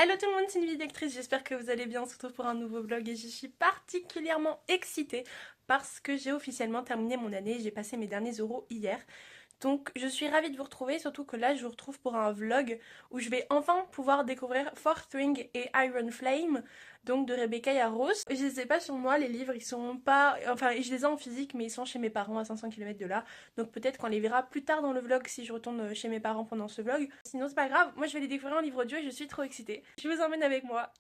Hello tout le monde, c'est une actrice, j'espère que vous allez bien, on se retrouve pour un nouveau vlog et je suis particulièrement excitée parce que j'ai officiellement terminé mon année, j'ai passé mes derniers euros hier. Donc je suis ravie de vous retrouver, surtout que là je vous retrouve pour un vlog où je vais enfin pouvoir découvrir Fourth Ring et Iron Flame, donc de Rebecca Yarros. Je les ai pas sur moi, les livres, ils sont pas... Enfin, je les ai en physique, mais ils sont chez mes parents à 500 km de là. Donc peut-être qu'on les verra plus tard dans le vlog si je retourne chez mes parents pendant ce vlog. Sinon c'est pas grave, moi je vais les découvrir en livre audio et je suis trop excitée. Je vous emmène avec moi.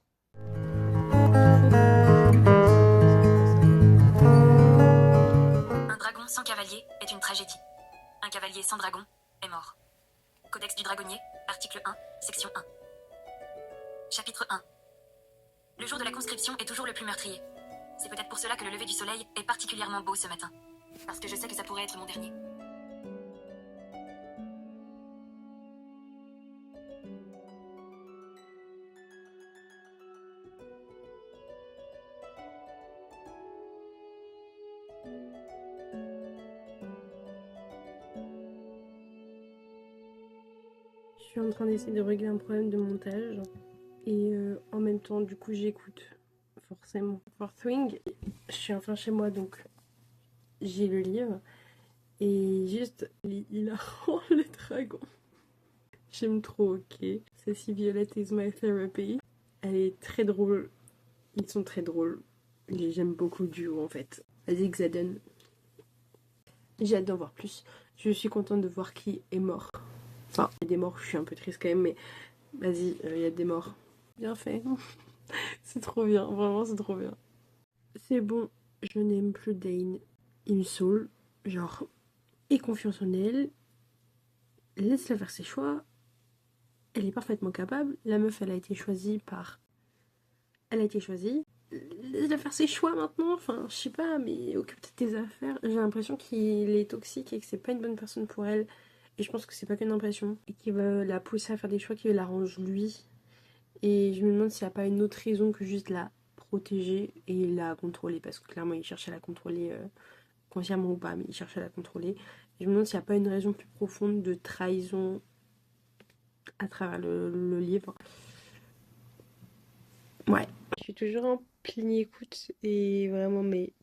Un dragon sans cavalier est une tragédie. Un cavalier sans dragon est mort. Codex du dragonnier, article 1, section 1. Chapitre 1. Le jour de la conscription est toujours le plus meurtrier. C'est peut-être pour cela que le lever du soleil est particulièrement beau ce matin. Parce que je sais que ça pourrait être mon dernier. Je suis en train d'essayer de régler un problème de montage et en même temps du coup j'écoute forcément Fourth Ring. Je suis enfin chez moi donc j'ai le livre et juste il a le dragon. J'aime trop, ok. Ceci Violette is my therapy. Elle est très drôle. Ils sont très drôles. J'aime beaucoup le duo en fait. Vas-y Xaden. J'ai hâte d'en voir plus. Je suis contente de voir qui est mort. Enfin, il y a des morts, je suis un peu triste quand même, mais vas-y, il y a des morts. Bien fait. C'est trop bien, vraiment c'est trop bien. C'est bon, je n'aime plus Dane. Il me saoule. Genre, aie confiance en elle. Laisse-la faire ses choix. Elle est parfaitement capable. La meuf, elle a été choisie par... Elle a été choisie. Laisse-la faire ses choix maintenant. Enfin, je sais pas, mais occupe-toi de tes affaires. J'ai l'impression qu'il est toxique et que c'est pas une bonne personne pour elle. Et je pense que c'est pas qu'une impression. Et qu'il va la pousser à faire des choix qui l'arrangent lui. Et je me demande s'il n'y a pas une autre raison que juste la protéger et la contrôler. Parce que clairement, il cherche à la contrôler, consciemment ou pas, mais il cherche à la contrôler. Et je me demande s'il n'y a pas une raison plus profonde de trahison à travers le livre. Ouais. Je suis toujours en pleine écoute et vraiment, mais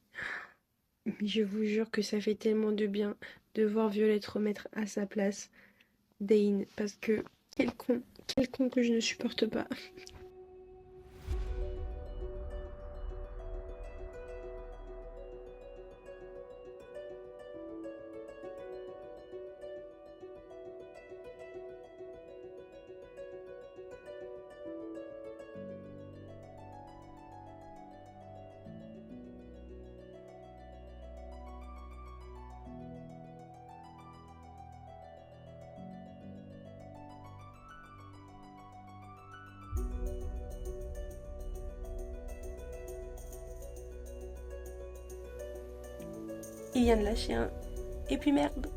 je vous jure que ça fait tellement de bien de voir Violette remettre à sa place Dane. Parce que quel con que je ne supporte pas. Il vient de lâcher un... Et puis merde.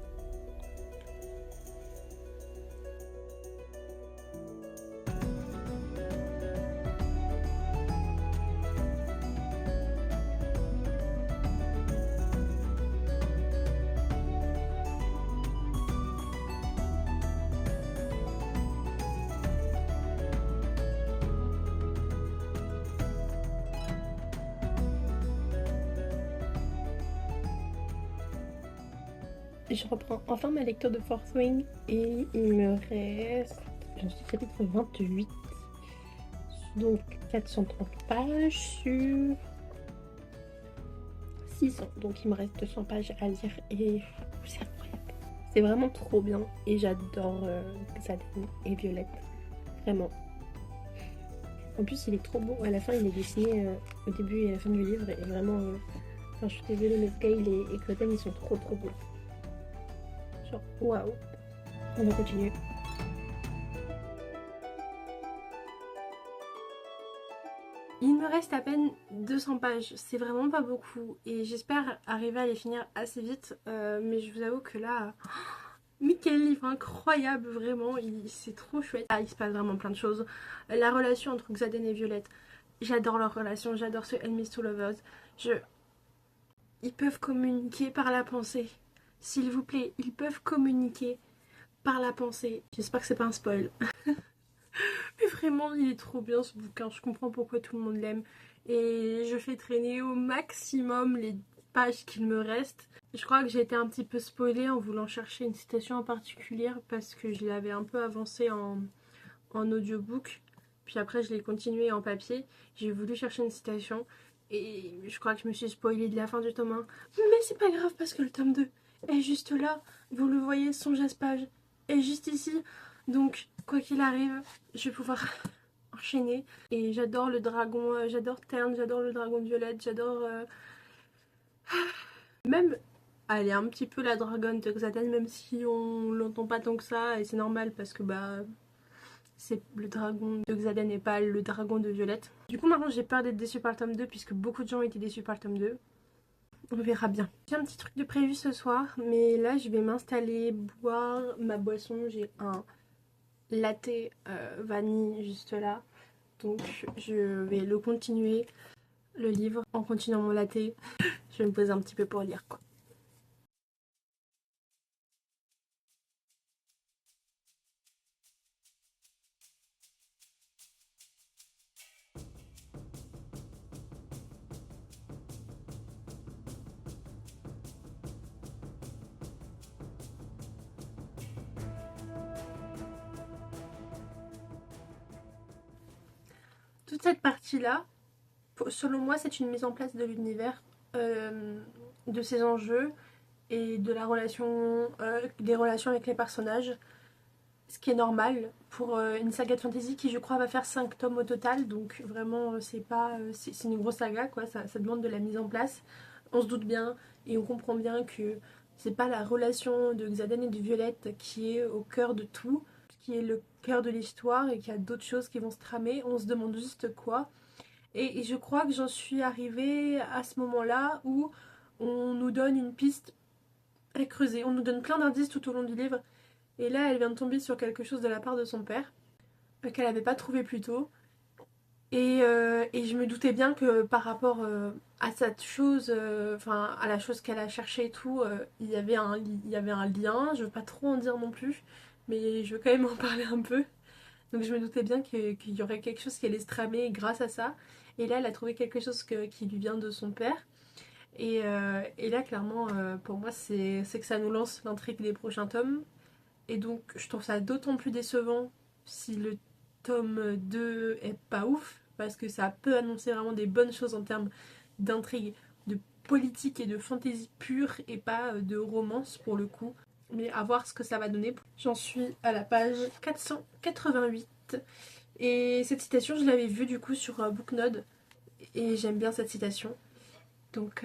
Je reprends enfin ma lecture de Fourth Ring et il me reste... J'en suis chapitre 28. Donc 430 pages sur 600. Donc il me reste 200 pages à lire et c'est incroyable. C'est vraiment trop bien et j'adore Xaden et Violette. Vraiment. En plus il est trop beau. À la fin il est dessiné au début et à la fin du livre et vraiment... Enfin je suis désolée mais Kyle et Xaden ils sont trop beaux. Waouh, on va continuer. Il me reste à peine 200 pages, c'est vraiment pas beaucoup et j'espère arriver à les finir assez vite, mais je vous avoue que là, mais quel livre incroyable, vraiment, c'est trop chouette. Ah, il se passe vraiment plein de choses. La relation entre Xaden et Violette, j'adore leur relation, j'adore ce Enemies to Lovers. Ils peuvent communiquer par la pensée. S'il vous plaît, ils peuvent communiquer par la pensée. J'espère que c'est pas un spoil. Mais vraiment, il est trop bien ce bouquin. Je comprends pourquoi tout le monde l'aime. Et je fais traîner au maximum les pages qu'il me reste. Je crois que j'ai été un petit peu spoilée en voulant chercher une citation en particulier parce que je l'avais un peu avancée en audiobook. Puis après, je l'ai continué en papier. J'ai voulu chercher une citation. Et je crois que je me suis spoilée de la fin du tome 1. Mais c'est pas grave parce que le tome 2 est juste là. Vous le voyez, son geste-page est juste ici. Donc, quoi qu'il arrive, je vais pouvoir enchaîner. Et j'adore le dragon, j'adore Terne, j'adore le dragon violette, j'adore... Même, elle est un petit peu la dragonne de Xaden, même si on l'entend pas tant que ça. Et c'est normal parce que c'est le dragon de Xaden et pas le dragon de Violette. Du coup maintenant j'ai peur d'être déçue par le tome 2 puisque beaucoup de gens ont été déçus par le tome 2. On verra bien. J'ai un petit truc de prévu ce soir, mais là je vais m'installer, boire ma boisson. J'ai un latte vanille juste là. Donc je vais le continuer, le livre, en continuant mon latte. Je vais me poser un petit peu pour lire quoi. Toute cette partie-là, selon moi, c'est une mise en place de l'univers, de ses enjeux et de la relation, des relations avec les personnages. Ce qui est normal pour une saga de fantasy qui, je crois, va faire 5 tomes au total. Donc vraiment, c'est une grosse saga, quoi. Ça demande de la mise en place. On se doute bien et on comprend bien que c'est pas la relation de Xaden et de Violette qui est au cœur de tout, qui est le cœur de l'histoire et qu'il y a d'autres choses qui vont se tramer. On se demande juste quoi. Et je crois que j'en suis arrivée à ce moment-là où on nous donne une piste à creuser. On nous donne plein d'indices tout au long du livre. Et là, elle vient de tomber sur quelque chose de la part de son père qu'elle n'avait pas trouvé plus tôt. Et je me doutais bien que par rapport à cette chose, enfin à la chose qu'elle a cherchée et tout, il y avait un lien. Je veux pas trop en dire non plus, mais je veux quand même en parler un peu. Donc je me doutais bien qu'il y aurait quelque chose qui allait se tramer grâce à ça. Et là, elle a trouvé quelque chose qui lui vient de son père. Et là, clairement, pour moi, c'est que ça nous lance l'intrigue des prochains tomes. Et donc, je trouve ça d'autant plus décevant si le tome 2 est pas ouf, parce que ça peut annoncer vraiment des bonnes choses en termes d'intrigue, de politique et de fantaisie pure, et pas de romance pour le coup. Mais à voir ce que ça va donner. J'en suis à la page 488. Et cette citation, je l'avais vue du coup sur Booknode. Et j'aime bien cette citation. Donc,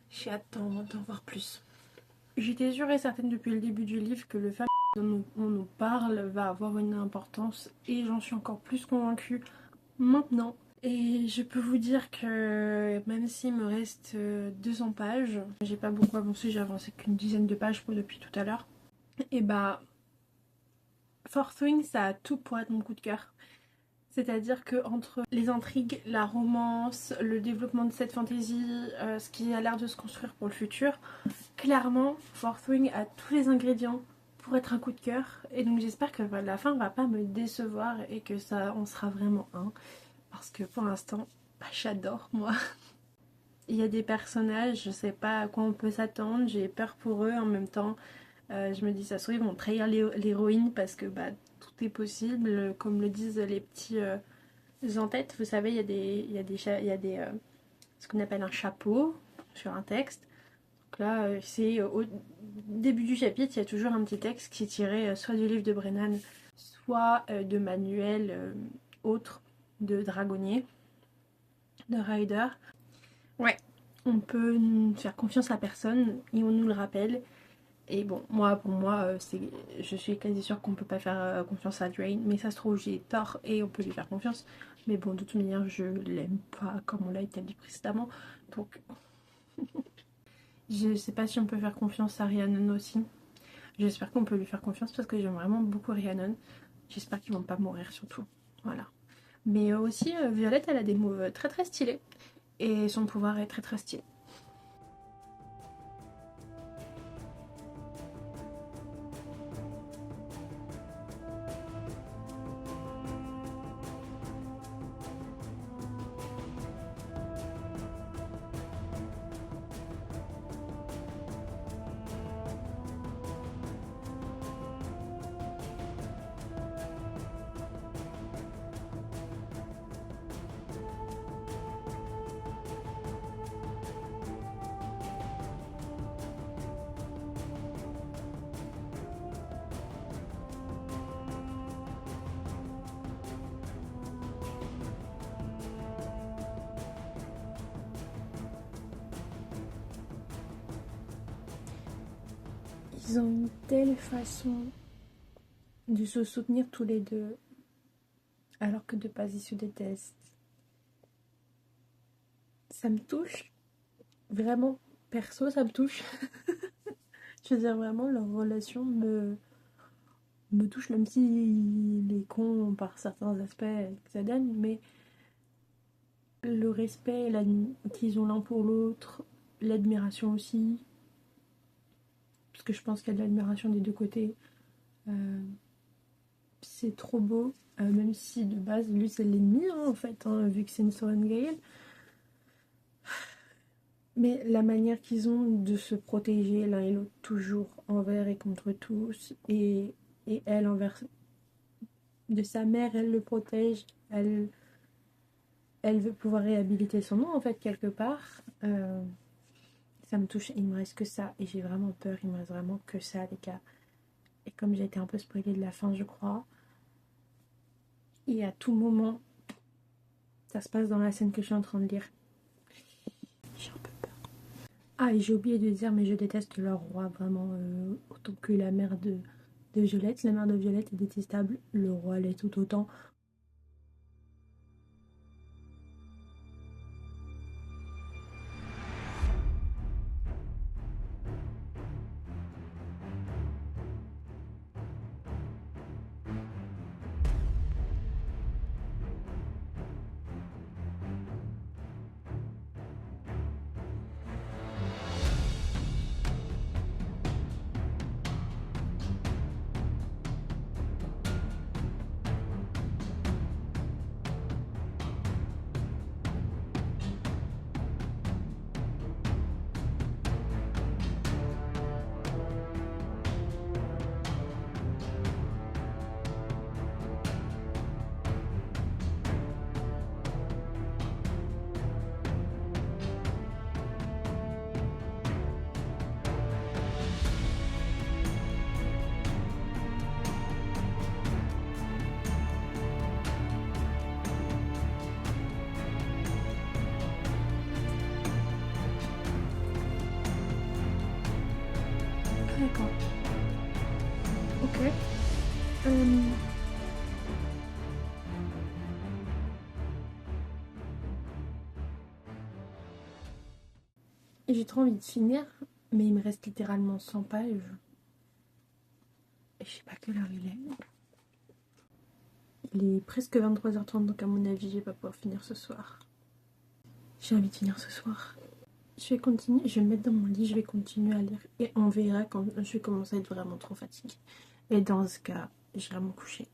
j'ai hâte d'en voir plus. J'étais sûre et certaine depuis le début du livre que le fameux dont on nous parle va avoir une importance. Et j'en suis encore plus convaincue maintenant. Et je peux vous dire que même s'il me reste 200 pages, j'ai pas beaucoup avancé, j'ai avancé qu'une dizaine de pages depuis tout à l'heure. Et Fourth Wing, ça a tout pour être mon coup de cœur. C'est-à-dire que entre les intrigues, la romance, le développement de cette fantasy, ce qui a l'air de se construire pour le futur, clairement, Fourth Wing a tous les ingrédients pour être un coup de cœur. Et donc j'espère que la fin va pas me décevoir et que ça on sera vraiment un. Parce que pour l'instant, j'adore moi. Il y a des personnages, je sais pas à quoi on peut s'attendre, j'ai peur pour eux en même temps. Je me dis ça se trouve ils vont trahir l'héroïne parce que tout est possible, comme le disent les petits en-tête. Vous savez, il y a des ce qu'on appelle un chapeau sur un texte. Donc là, c'est au début du chapitre, il y a toujours un petit texte qui est tiré soit du livre de Brennan, soit de manuels autres de dragonnier, de rider. Ouais, on peut faire confiance à personne et on nous le rappelle. Et bon, pour moi, je suis quasi sûre qu'on peut pas faire confiance à Drain, mais ça se trouve j'ai tort et on peut lui faire confiance. Mais bon, de toute manière, je l'aime pas comme on l'a établi précédemment, donc je sais pas si on peut faire confiance à Rhiannon aussi. J'espère qu'on peut lui faire confiance parce que j'aime vraiment beaucoup Rhiannon. J'espère qu'ils vont pas mourir surtout, voilà. Mais aussi, Violette, elle a des moves très très stylés et son pouvoir est très très stylé. ils ont une telle façon de se soutenir tous les deux, alors que de base ils se détestent. Ça me touche. Vraiment, perso, ça me touche. Je veux dire, vraiment, leur relation me touche, même si il est con par certains aspects que ça donne, mais le respect qu'ils ont l'un pour l'autre, l'admiration aussi, parce que je pense qu'il y a de l'admiration des deux côtés. C'est trop beau, même si de base, lui c'est l'ennemi, hein, en fait, hein, vu que c'est une Sorengale. Mais la manière qu'ils ont de se protéger l'un et l'autre, toujours envers et contre tous, et elle envers de sa mère, elle le protège, elle veut pouvoir réhabiliter son nom en fait quelque part. Ça me touche, il me reste que ça et j'ai vraiment peur, il me reste vraiment que ça les gars. Et comme j'ai été un peu spoilée de la fin je crois, et à tout moment, ça se passe dans la scène que je suis en train de lire. J'ai un peu peur. Ah et j'ai oublié de dire mais je déteste leur roi vraiment autant que la mère de Violette. La mère de Violette est détestable, le roi l'est tout autant. D'accord. Ok. J'ai trop envie de finir, mais il me reste littéralement 100 pages. Et je sais pas quelle heure il est. Il est presque 23h30, donc à mon avis, je vais pas pouvoir finir ce soir. J'ai envie de finir ce soir. Je vais continuer, je vais me mettre dans mon lit, je vais continuer à lire. Et on verra quand je vais commencer à être vraiment trop fatiguée. Et dans ce cas, j'irai me coucher.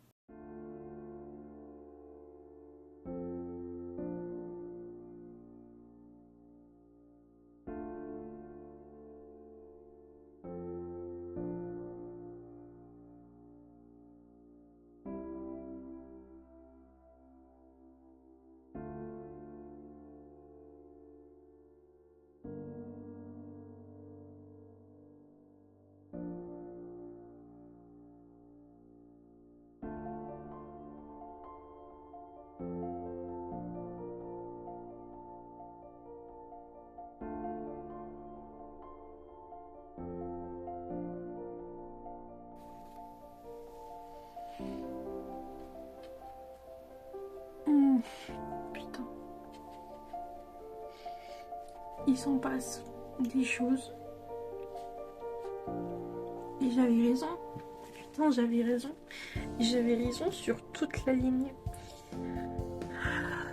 Putain. Il s'en passe des choses. Et j'avais raison. Putain, j'avais raison. J'avais raison sur toute la ligne.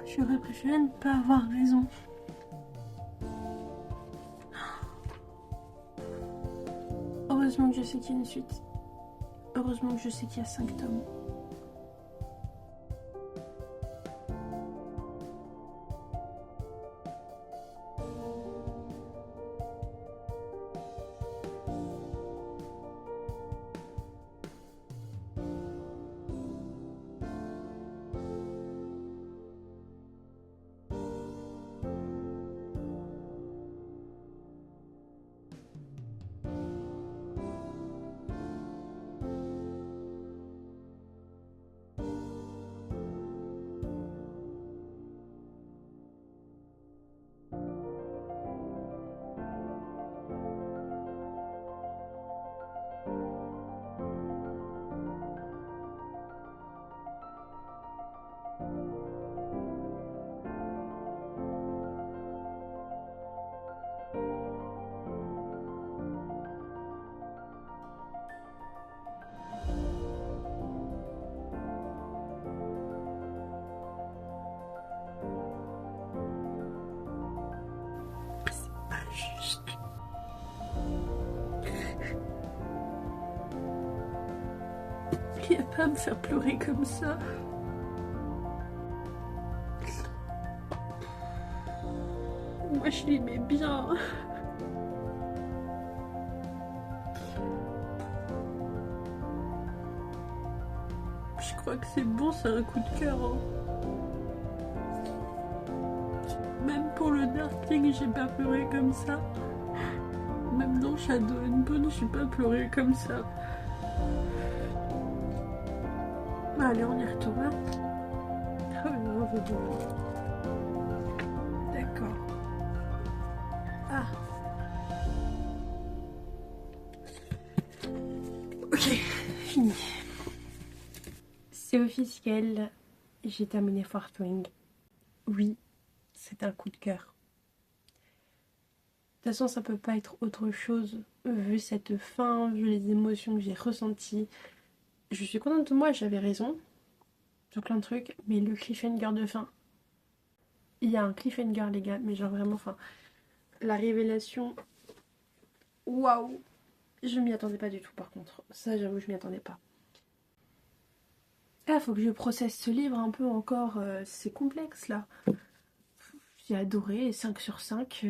J'aurais préféré ne pas avoir raison. Heureusement que je sais qu'il y a une suite. Heureusement que je sais qu'il y a 5 tomes. Il va pas me faire pleurer comme ça. Moi je l'aimais bien. Je crois que c'est bon, c'est un coup de cœur. Hein. Même pour le Darkling, j'ai pas pleuré comme ça. Même dans Shadow and Bone, j'ai pas pleuré comme ça. Allez, on y retourne. Ah non, je veux. D'accord. Ah. Ok, fini. C'est officiel, j'ai terminé Fourth Wing. Oui, c'est un coup de cœur. De toute façon, ça peut pas être autre chose, vu cette fin, vu les émotions que j'ai ressenties. Je suis contente de moi, j'avais raison sur plein de trucs, mais le cliffhanger de fin. Il y a un cliffhanger, les gars, mais genre vraiment, enfin, la révélation. Waouh! Je m'y attendais pas du tout, par contre. Ça, j'avoue, je m'y attendais pas. Ah, faut que je processe ce livre un peu encore. C'est complexe, là. J'ai adoré, 5 sur 5.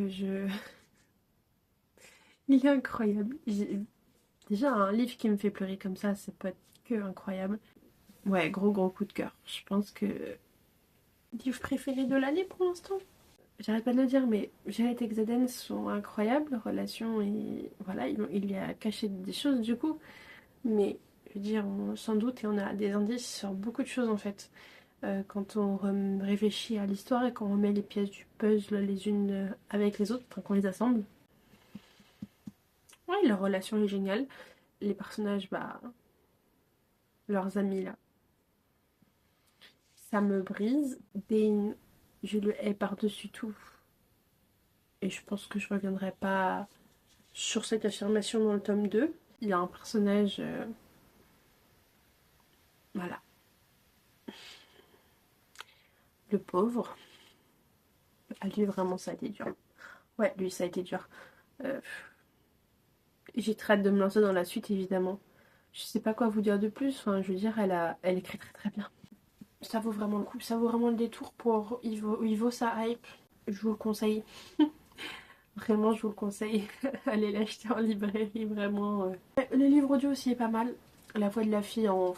Il est incroyable. Déjà, un livre qui me fait pleurer comme ça peut être que incroyable. Ouais, gros coup de cœur. Je pense que livre préféré de l'année pour l'instant. J'arrête pas de le dire, mais Janet et Xaden sont incroyables. Leur relation, et voilà, il y a caché des choses du coup. Mais je veux dire, sans doute, et on a des indices sur beaucoup de choses en fait. Quand on réfléchit à l'histoire et qu'on remet les pièces du puzzle les unes avec les autres, enfin qu'on les assemble. Ouais, leur relation est géniale. Les personnages, bah, leurs amis là, ça me brise. Dane, je le hais par-dessus tout. Et je pense que je reviendrai pas sur cette affirmation dans le tome 2. Il y a un personnage... voilà. Le pauvre. Ah, lui, vraiment, ça a été dur. Ouais, lui, ça a été dur. J'ai très hâte de me lancer dans la suite, évidemment. Je sais pas quoi vous dire de plus. Enfin, je veux dire, elle écrit très très bien. Ça vaut vraiment le coup. Ça vaut vraiment le détour pour... Il vaut sa hype. Je vous le conseille. Vraiment, je vous le conseille. Allez l'acheter en librairie, vraiment. Le livre audio aussi est pas mal. La voix de la fille en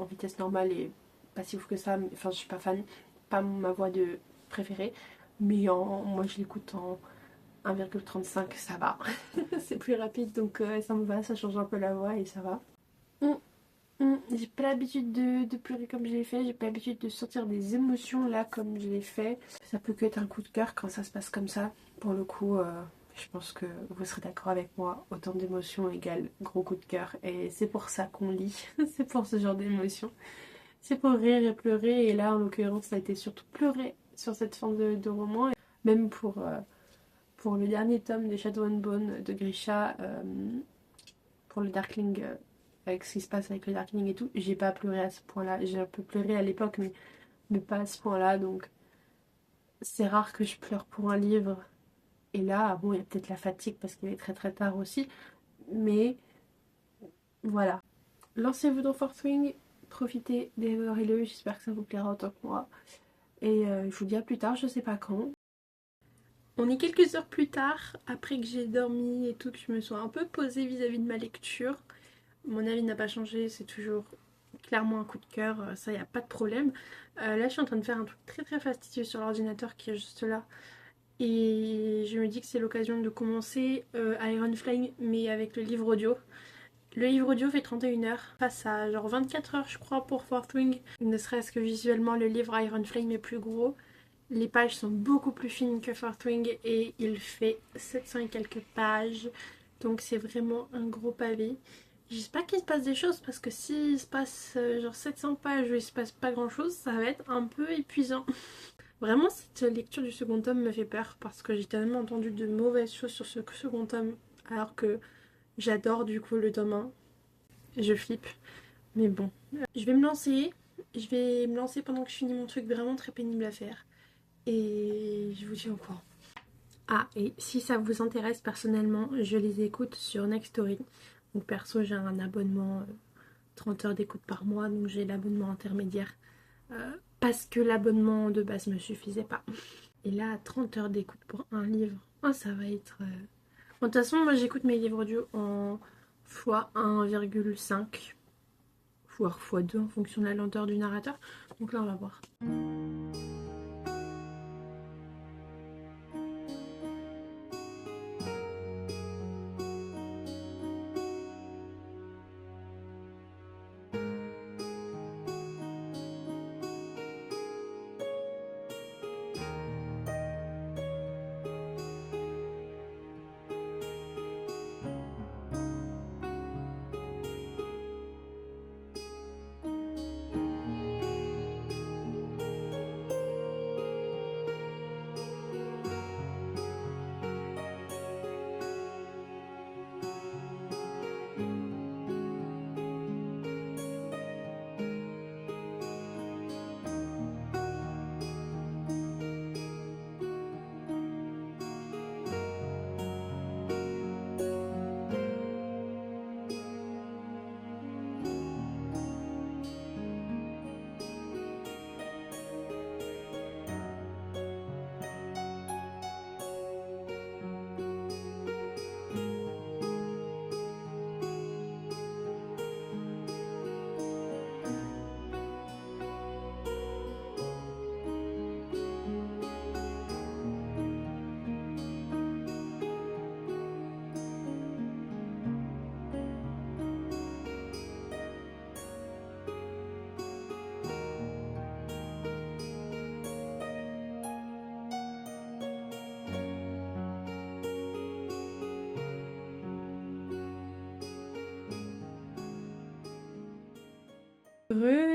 vitesse normale est pas si ouf que ça. Enfin, je suis pas fan. Pas ma voix de préférée. Mais moi, je l'écoute en 1,35, ça va. C'est plus rapide, donc ça me va. Ça change un peu la voix et ça va. J'ai pas l'habitude de pleurer comme je l'ai fait. J'ai pas l'habitude de sortir des émotions là comme je l'ai fait. Ça peut que être un coup de cœur quand ça se passe comme ça. Pour le coup, je pense que vous serez d'accord avec moi. Autant d'émotions égale gros coup de cœur. Et c'est pour ça qu'on lit. C'est pour ce genre d'émotions. C'est pour rire et pleurer. Et là, en l'occurrence, ça a été surtout pleurer sur cette fin de roman. Même pour le dernier tome de Shadow and Bone de Grisha, pour le Darkling, avec ce qui se passe avec le Darkling et tout, j'ai pas pleuré à ce point-là. J'ai un peu pleuré à l'époque, mais pas à ce point-là. Donc, c'est rare que je pleure pour un livre. Et là, bon, il y a peut-être la fatigue parce qu'il est très très tard aussi. Mais voilà. Lancez-vous dans Fourth Wing, profitez, dévorez-le. J'espère que ça vous plaira autant que moi. Et je vous dis à plus tard, je sais pas quand. On est quelques heures plus tard, après que j'ai dormi et tout, que je me sois un peu posée vis-à-vis de ma lecture. Mon avis n'a pas changé, c'est toujours clairement un coup de cœur, ça y a pas de problème. Là je suis en train de faire un truc très très fastidieux sur l'ordinateur qui est juste là. Et je me dis que c'est l'occasion de commencer Iron Flame mais avec le livre audio. Le livre audio fait 31 heures, face à genre 24 heures je crois pour Fourth Wing. Ne serait-ce que visuellement le livre Iron Flame est plus gros. Les pages sont beaucoup plus fines que Fourth Wing et il fait 700 et quelques pages. Donc c'est vraiment un gros pavé. J'espère qu'il se passe des choses parce que s'il se passe genre 700 pages où il se passe pas grand chose, ça va être un peu épuisant. Vraiment cette lecture du second tome me fait peur parce que j'ai tellement entendu de mauvaises choses sur ce second tome alors que j'adore du coup le tome 1. Je flippe. Mais bon. Je vais me lancer. Je vais me lancer pendant que je finis mon truc vraiment très pénible à faire. Et je vous tiens au courant. Ah, et si ça vous intéresse personnellement, je les écoute sur Nextory. Donc perso, j'ai un abonnement 30 heures d'écoute par mois, donc j'ai l'abonnement intermédiaire. Parce que l'abonnement de base me suffisait pas. Et là, 30 heures d'écoute pour un livre, oh, ça va être... Bon, de toute façon, moi j'écoute mes livres audio en x1,5, voire x2 en fonction de la lenteur du narrateur. Donc là, on va voir.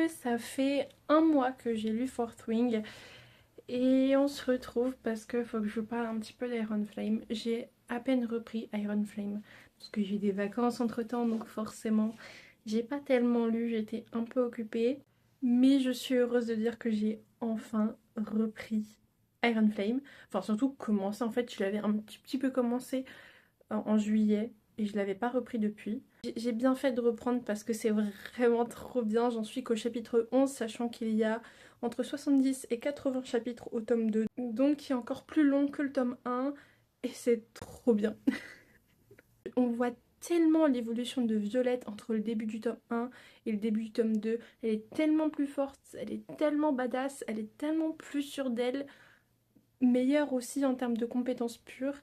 Ça fait un mois que j'ai lu Fourth Wing et on se retrouve parce que faut que je vous parle un petit peu d'Iron Flame. J'ai à peine repris Iron Flame parce que j'ai eu des vacances entre temps, donc forcément j'ai pas tellement lu, j'étais un peu occupée, mais je suis heureuse de dire que j'ai enfin repris Iron Flame, enfin surtout commencé. En fait je l'avais un petit peu commencé en juillet et je l'avais pas repris depuis. J'ai bien fait de reprendre parce que c'est vraiment trop bien. J'en suis qu'au chapitre 11, sachant qu'il y a entre 70 et 80 chapitres au tome 2, donc qui est encore plus long que le tome 1 et c'est trop bien. On voit tellement l'évolution de Violette entre le début du tome 1 et le début du tome 2. Elle est tellement plus forte, elle est tellement badass, elle est tellement plus sûre d'elle, meilleure aussi en termes de compétences pures.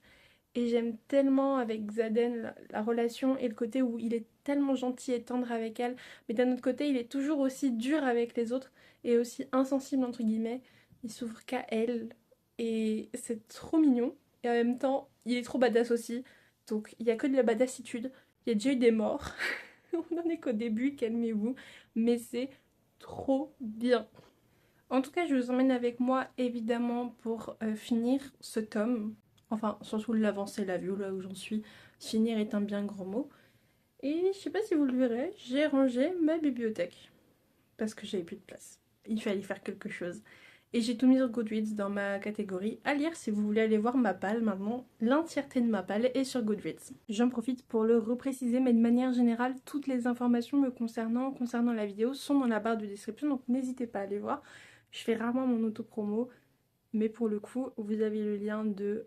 Et j'aime tellement avec Xaden la relation et le côté où il est tellement gentil et tendre avec elle, mais d'un autre côté il est toujours aussi dur avec les autres et aussi insensible entre guillemets. Il s'ouvre qu'à elle et c'est trop mignon. Et en même temps il est trop badass aussi. Donc il n'y a que de la badassitude. Il y a déjà eu des morts. On n'en est qu'au début, calmez-vous. Mais c'est trop bien. En tout cas je vous emmène avec moi évidemment pour finir ce tome. Enfin, surtout l'avancer, la vue, là où j'en suis. Finir est un bien grand mot. Et je sais pas si vous le verrez, j'ai rangé ma bibliothèque. Parce que j'avais plus de place. Il fallait faire quelque chose. Et j'ai tout mis sur Goodreads dans ma catégorie à lire si vous voulez aller voir ma palle. Maintenant, l'entièreté de ma palle est sur Goodreads. J'en profite pour le repréciser, mais de manière générale, toutes les informations me concernant la vidéo sont dans la barre de description. Donc n'hésitez pas à aller voir. Je fais rarement mon auto-promo. Mais pour le coup, vous avez le lien de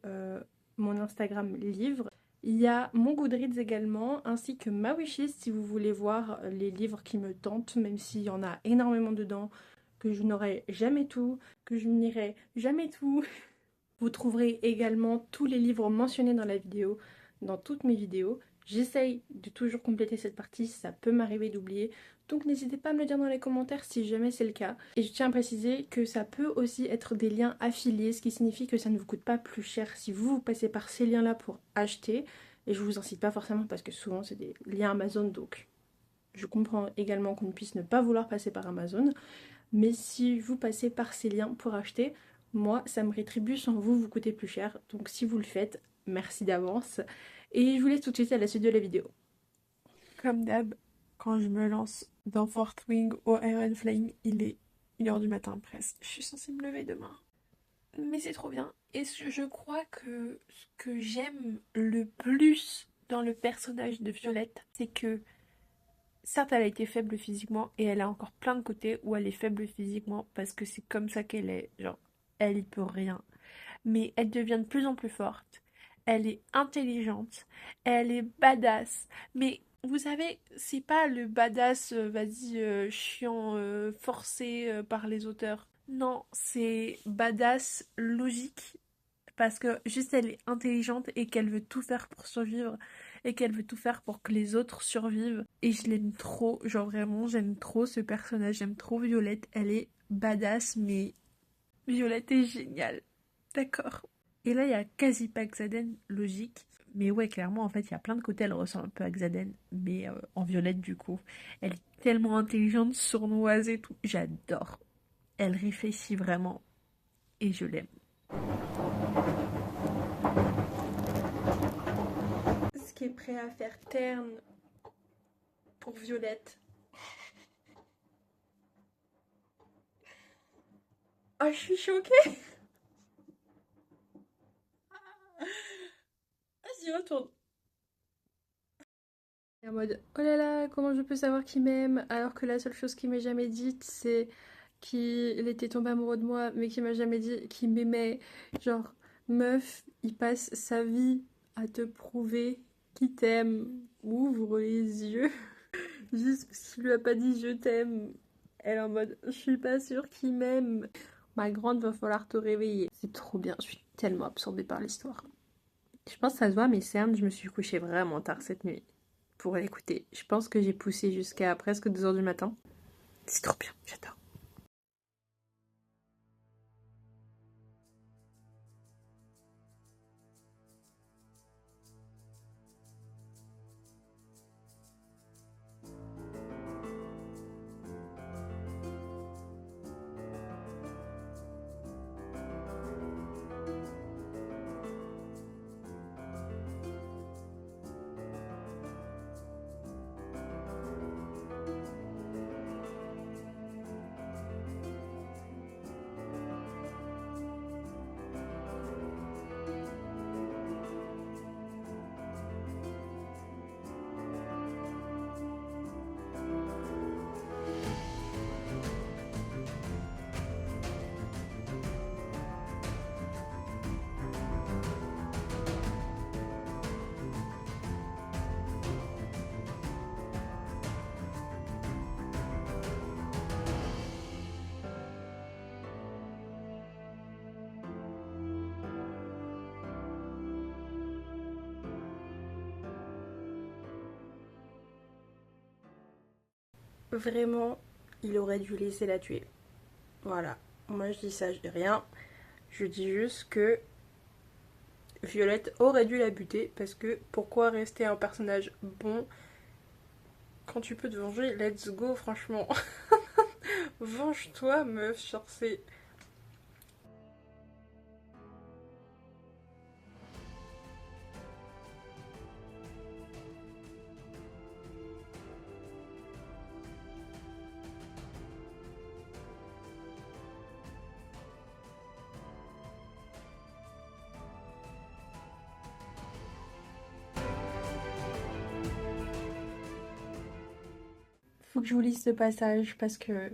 mon Instagram livre. Il y a mon Goodreads également, ainsi que ma wishlist si vous voulez voir les livres qui me tentent, même s'il y en a énormément dedans, que je n'aurai jamais tout, que je n'irai jamais tout. Vous trouverez également tous les livres mentionnés dans la vidéo, dans toutes mes vidéos. J'essaye de toujours compléter cette partie, ça peut m'arriver d'oublier. Donc n'hésitez pas à me le dire dans les commentaires si jamais c'est le cas. Et je tiens à préciser que ça peut aussi être des liens affiliés, ce qui signifie que ça ne vous coûte pas plus cher si vous passez par ces liens-là pour acheter. Et je vous incite pas forcément parce que souvent c'est des liens Amazon, donc je comprends également qu'on puisse ne pas vouloir passer par Amazon. Mais si vous passez par ces liens pour acheter, moi ça me rétribue sans vous coûter plus cher. Donc si vous le faites, merci d'avance. Et je vous laisse tout de suite à la suite de la vidéo. Comme d'hab, quand je me lance dans Fourth Wing ou Iron Flame, il est 1h du matin presque. Je suis censée me lever demain. Mais c'est trop bien. Et je crois que ce que j'aime le plus dans le personnage de Violette, c'est que certes elle a été faible physiquement et elle a encore plein de côtés où elle est faible physiquement parce que c'est comme ça qu'elle est. Genre, elle y peut rien. Mais elle devient de plus en plus forte. Elle est intelligente. Elle est badass. Mais vous savez, c'est pas le badass, vas-y, chiant, forcé par les auteurs. Non, c'est badass logique parce que juste elle est intelligente et qu'elle veut tout faire pour survivre et qu'elle veut tout faire pour que les autres survivent. Et je l'aime trop, genre vraiment, j'aime trop ce personnage, j'aime trop Violette. Elle est badass, mais Violette est géniale. D'accord. Et là, il y a quasi pas Xaden, logique. Mais ouais, clairement, en fait, il y a plein de côtés, elle ressemble un peu à Xaden, mais en Violette, du coup. Elle est tellement intelligente, sournoise et tout. J'adore. Elle réfléchit vraiment. Et je l'aime. Ce qui est prêt à faire terne pour Violette. Oh, je suis choquée. Vas-y, retourne. En mode, oh là là, comment je peux savoir qu'il m'aime alors que la seule chose qu'il m'ait jamais dite, c'est qu'il était tombé amoureux de moi, mais qu'il m'a jamais dit qu'il m'aimait. Genre, meuf, il passe sa vie à te prouver qu'il t'aime. Ouvre les yeux. Juste parce qu'il lui a pas dit je t'aime. Elle est en mode, je suis pas sûre qu'il m'aime. Ma grande, va falloir te réveiller. C'est trop bien, je suis tellement absorbée par l'histoire. Je pense que ça se voit, mes cernes, je me suis couchée vraiment tard cette nuit pour l'écouter. Je pense que j'ai poussé jusqu'à presque 2 heures du matin. C'est trop bien, j'adore. Vraiment, il aurait dû laisser la tuer. Voilà. Moi je dis ça, je dis rien. Je dis juste que Violette aurait dû la buter parce que pourquoi rester un personnage bon quand tu peux te venger? Let's go, franchement. Venge-toi, meuf. Genre, c'est. Faut que je vous lise ce passage parce que.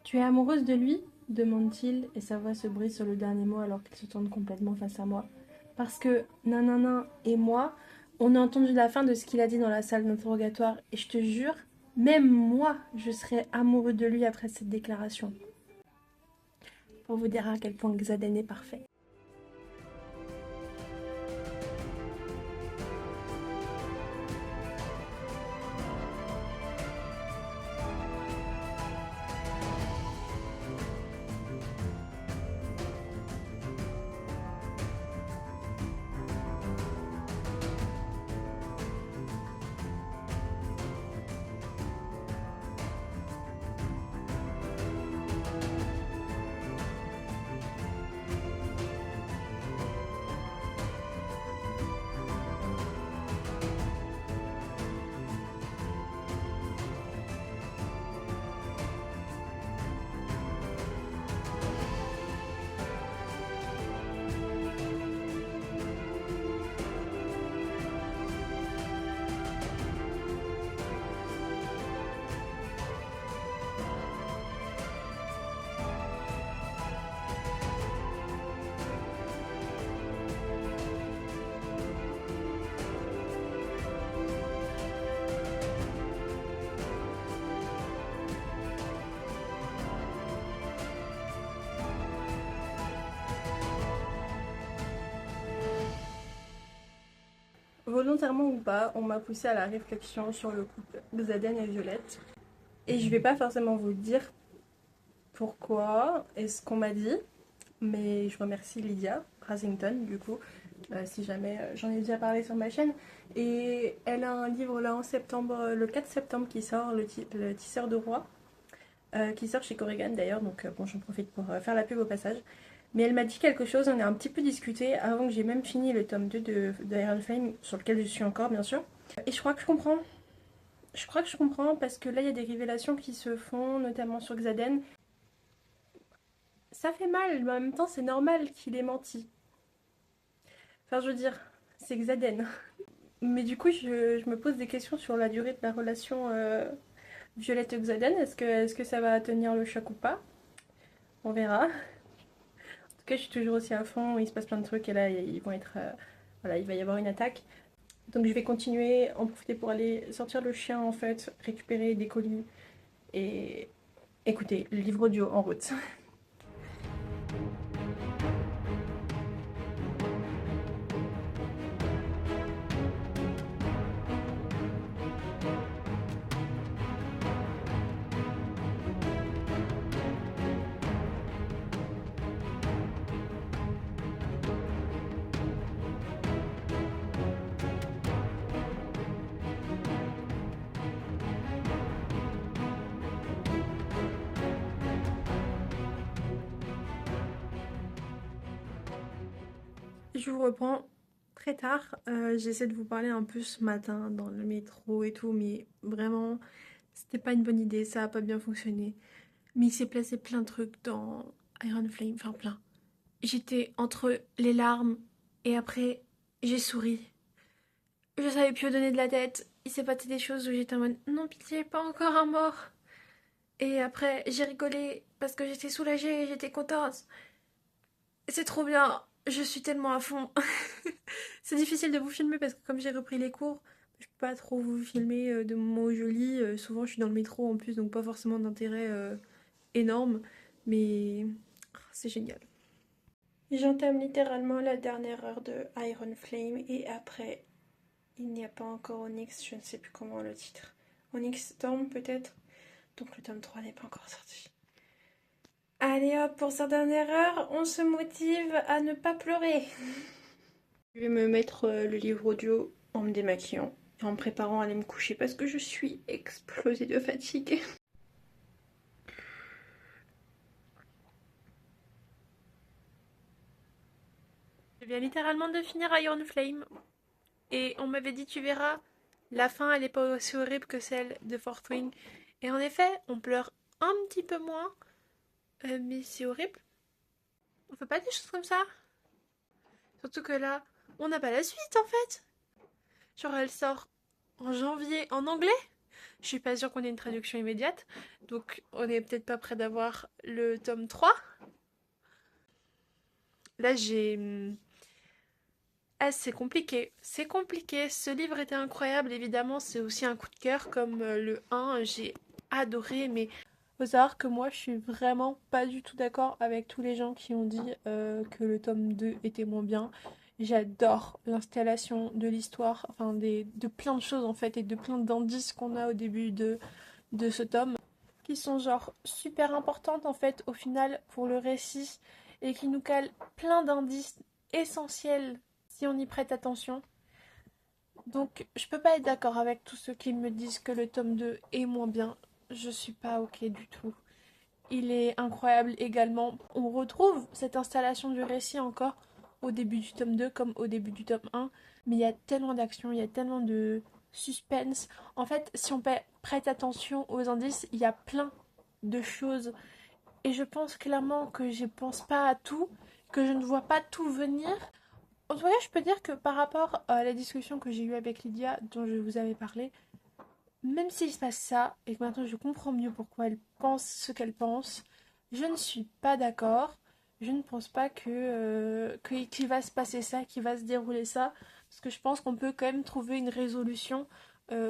Tu es amoureuse de lui? Demande-t-il et sa voix se brise sur le dernier mot alors qu'il se tourne complètement face à moi. Parce que Nanana et moi, on a entendu la fin de ce qu'il a dit dans la salle d'interrogatoire et je te jure, même moi, je serais amoureux de lui après cette déclaration. Pour vous dire à quel point Xaden est parfait. volontairement ou pas, on m'a poussé à la réflexion sur le couple Xaden et Violette. Et je vais pas forcément vous dire pourquoi et ce qu'on m'a dit, mais je remercie Lydia Rasington du coup, si jamais j'en ai déjà parlé sur ma chaîne. Et elle a un livre là en septembre, le 4 septembre qui sort, le Tisseur de Roi, qui sort chez Corrigan d'ailleurs, donc bon j'en profite pour faire la pub au passage. Mais elle m'a dit quelque chose, on a un petit peu discuté avant que j'ai même fini le tome 2 d'Iron Flame, sur lequel je suis encore bien sûr. Et je crois que je comprends. Je crois que je comprends parce que là il y a des révélations qui se font, notamment sur Xaden. Ça fait mal, mais en même temps c'est normal qu'il ait menti. Enfin je veux dire, c'est Xaden. Mais du coup je me pose des questions sur la durée de la relation Violette-Xaden. Est-ce que ça va tenir le choc ou pas? On verra. En tout cas je suis toujours aussi à fond, il se passe plein de trucs et là ils vont être... voilà, il va y avoir une attaque. Donc je vais continuer, en profiter pour aller sortir le chien en fait, récupérer des colis et écouter le livre audio en route. Je vous reprends très tard. J'essaie de vous parler un peu ce matin dans le métro et tout, mais vraiment, c'était pas une bonne idée, ça a pas bien fonctionné. Mais il s'est placé plein de trucs dans Iron Flame, enfin plein. J'étais entre les larmes et après, j'ai souri. Je savais plus où donner de la tête. Il s'est passé des choses où j'étais en mode non, pitié, pas encore un mort. Et après, j'ai rigolé parce que j'étais soulagée, j'étais contente. C'est trop bien, je suis tellement à fond. C'est difficile de vous filmer parce que comme j'ai repris les cours, je peux pas trop vous filmer de moments où je lis. Souvent je suis dans le métro en plus, donc pas forcément d'intérêt énorme. Mais c'est génial. J'entame littéralement la dernière heure de Iron Flame et après, il n'y a pas encore Onyx, je ne sais plus comment le titre. Onyx Storm peut-être. Donc le tome 3 n'est pas encore sorti. Allez hop, pour cette dernière heure, on se motive à ne pas pleurer. Je vais me mettre le livre audio en me démaquillant et en me préparant à aller me coucher parce que je suis explosée de fatigue. Je viens littéralement de finir Iron Flame et on m'avait dit tu verras, la fin elle est pas aussi horrible que celle de Fourth Wing. Et en effet, on pleure un petit peu moins, mais c'est horrible. On fait pas des choses comme ça. Surtout que là, on n'a pas la suite en fait. Genre elle sort en janvier en anglais. Je suis pas sûre qu'on ait une traduction immédiate. Donc on est peut-être pas près d'avoir le tome 3. Là j'ai... Ah c'est compliqué. C'est compliqué. Ce livre était incroyable. Évidemment c'est aussi un coup de cœur comme le 1. J'ai adoré mais... Faut savoir que moi je suis vraiment pas du tout d'accord avec tous les gens qui ont dit que le tome 2 était moins bien. J'adore l'installation de l'histoire, enfin de plein de choses en fait et de plein d'indices qu'on a au début de ce tome qui sont genre super importantes en fait au final pour le récit et qui nous calent plein d'indices essentiels si on y prête attention. Donc je peux pas être d'accord avec tous ceux qui me disent que le tome 2 est moins bien. Je suis pas ok du tout. Il est incroyable également. On retrouve cette installation du récit encore au début du tome 2 comme au début du tome 1. Mais il y a tellement d'action, il y a tellement de suspense. En fait, si on prête attention aux indices, il y a plein de choses. Et je pense clairement que je pense pas à tout, que je ne vois pas tout venir. En tout cas, je peux dire que par rapport à la discussion que j'ai eue avec Lydia, dont je vous avais parlé, même s'il se passe ça, et que maintenant je comprends mieux pourquoi elle pense ce qu'elle pense, je ne suis pas d'accord. Je ne pense pas qu'il va se passer ça, qu'il va se dérouler ça, parce que je pense qu'on peut quand même trouver une résolution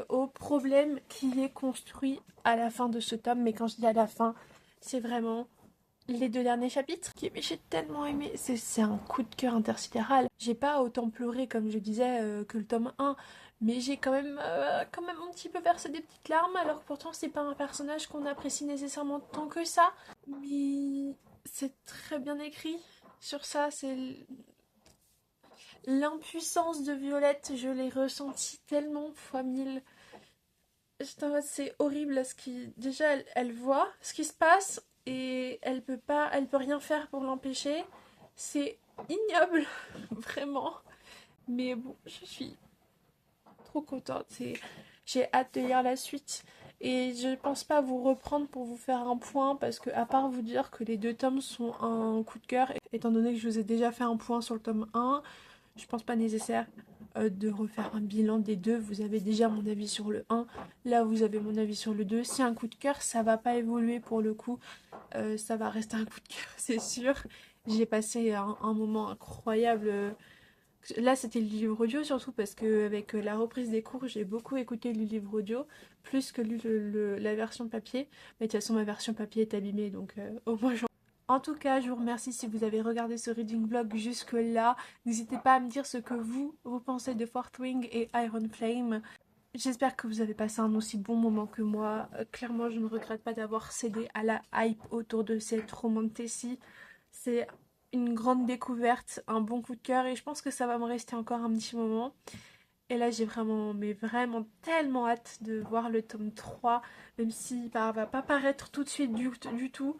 au problème qui est construit à la fin de ce tome. Mais quand je dis à la fin, c'est vraiment les 2 derniers chapitres, mais j'ai tellement aimé. C'est un coup de cœur intersidéral. J'ai pas autant pleuré, comme je disais, que le tome 1, mais j'ai quand même un petit peu versé des petites larmes, alors que pourtant c'est pas un personnage qu'on apprécie nécessairement tant que ça. Mais c'est très bien écrit. Sur ça, c'est l'impuissance de Violette, je l'ai ressentie tellement fois 1000. C'est horrible déjà elle voit ce qui se passe et elle peut rien faire pour l'empêcher. C'est ignoble, vraiment. Mais bon, je suis trop contente. J'ai hâte de lire la suite. Et je pense pas vous reprendre pour vous faire un point, parce que à part vous dire que les 2 tomes sont un coup de cœur, étant donné que je vous ai déjà fait un point sur le tome 1, je pense pas nécessaire de refaire un bilan des 2. Vous avez déjà mon avis sur le 1, là vous avez mon avis sur le 2. C'est un coup de cœur, ça va pas évoluer pour le coup, ça va rester un coup de cœur, c'est sûr. J'ai passé un moment incroyable. Là, c'était le livre audio surtout parce que avec la reprise des cours, j'ai beaucoup écouté le livre audio plus que lu la version papier. Mais de toute façon, ma version papier est abîmée, donc au moins j'en... En tout cas, je vous remercie si vous avez regardé ce reading vlog jusque-là. N'hésitez pas à me dire ce que vous pensez de Fourth Wing et Iron Flame. J'espère que vous avez passé un aussi bon moment que moi. Clairement, je ne regrette pas d'avoir cédé à la hype autour de cette roman de Tessie. C'est une grande découverte, un bon coup de cœur, et je pense que ça va me rester encore un petit moment. Et là j'ai vraiment, mais vraiment tellement hâte de voir le tome 3, même si ça va pas paraître tout de suite du tout.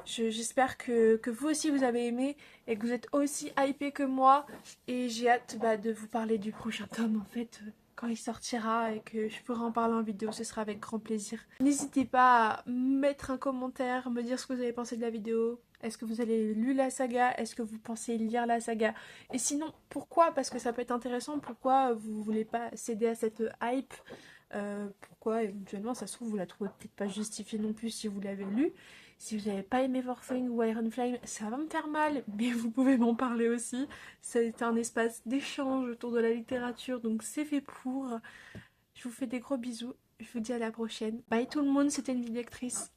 J'espère que vous aussi vous avez aimé et que vous êtes aussi hypé que moi, et j'ai hâte de vous parler du prochain tome en fait. Quand il sortira et que je pourrai en parler en vidéo, ce sera avec grand plaisir. N'hésitez pas à mettre un commentaire, me dire ce que vous avez pensé de la vidéo. Est-ce que vous avez lu la saga? Est-ce que vous pensez lire la saga? Et sinon, pourquoi? Parce que ça peut être intéressant. Pourquoi vous voulez pas céder à cette hype? Pourquoi éventuellement, ça se trouve, vous la trouvez peut-être pas justifiée non plus si vous l'avez lu. Si vous n'avez pas aimé Fourth Wing ou Iron Flame, ça va me faire mal, mais vous pouvez m'en parler aussi. C'est un espace d'échange autour de la littérature, donc c'est fait pour. Je vous fais des gros bisous. Je vous dis à la prochaine. Bye tout le monde, c'était une vidéo actrice.